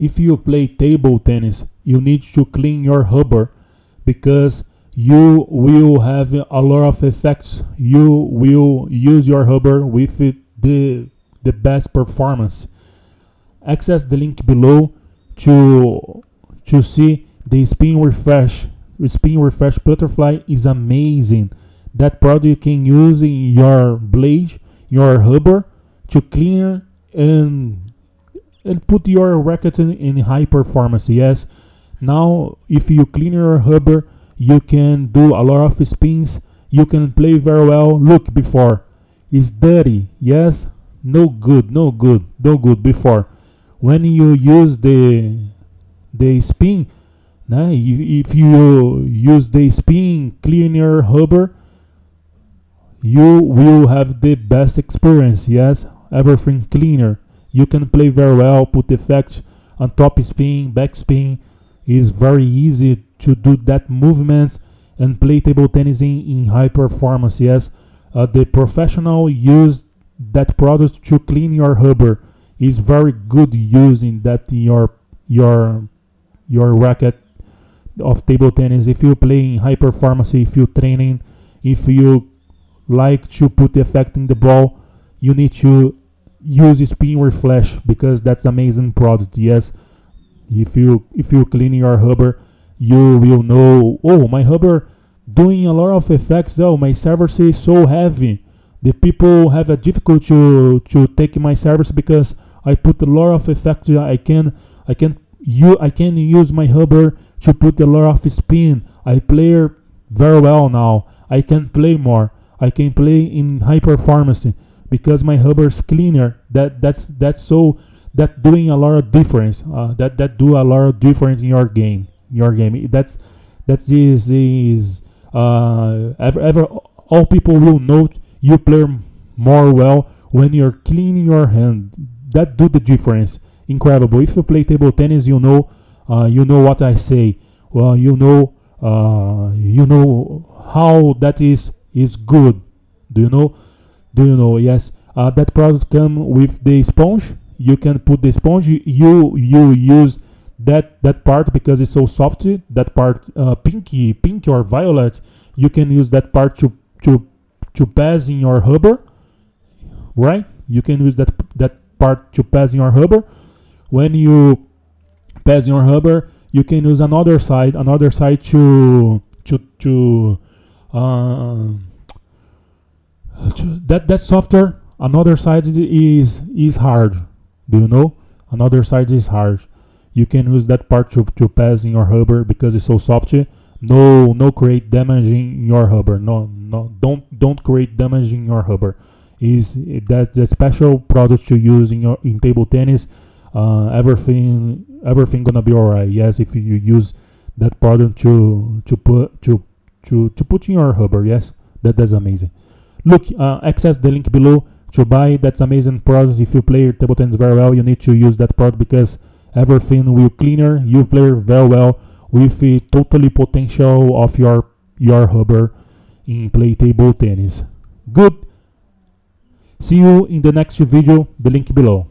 If you play table tennis, you need to clean your rubber because you will have a lot of effects. You will use your rubber with the best performance. Access the link below to see the spin refresh. The spin refresh butterfly is amazing. That product you can use in your blade, your rubber, to clean and put your racket in high performance. Yes, now if you clean your rubber, you can do a lot of spins. You can play very well. Look, before it's dirty. Yes, no good, no good, no good. Before, when you use the spin, if you use the spin clean your rubber, you will have the best experience. Yes, everything cleaner. You can play very well, put effect on top spin, back spin. It's very easy to do that movements and play table tennis in high performance. Yes, the professional use that product to clean your rubber. Is very good using that your racket of table tennis. If you play in high performance, if you training, if you like to put effect in the ball, you need to use spin refresh because that's amazing product. Yes, if you clean your rubber, you will know, oh, my rubber doing a lot of effects. Oh, my service is so heavy. The people have a difficulty to take my service because I put a lot of effect. I can use my rubber to put a lot of spin. I play very well now. I can play more. I can play in high performance because my rubber is cleaner. That's doing a lot of difference. That do a lot of difference in your game. All people will note you play more well when you're cleaning your hand. That do the difference. Incredible. If you play table tennis, you know what I say. Well, you know how that is good. Do you know? Yes. That product come with the sponge. You can put the sponge. You use that part because it's so soft. That part, pink or violet. You can use that part to pass in your rubber, right? You can use that part to pass in your rubber. When you pass your rubber, you can use another side to that's softer. Another side is hard. Do you know? Another side is hard. You can use that part to pass in your rubber because it's so soft. No create damage in your rubber. No, don't create damage in your rubber. That's the special product to use in table tennis. Everything gonna be alright. Yes, if you use that product to put in your rubber. Yes, that's amazing. Look, access the link below to buy. That's amazing product. If you play table tennis very well, you need to use that product because everything will cleaner. You play very well with the totally potential of your rubber in play table tennis. Good. See you in the next video. The link below.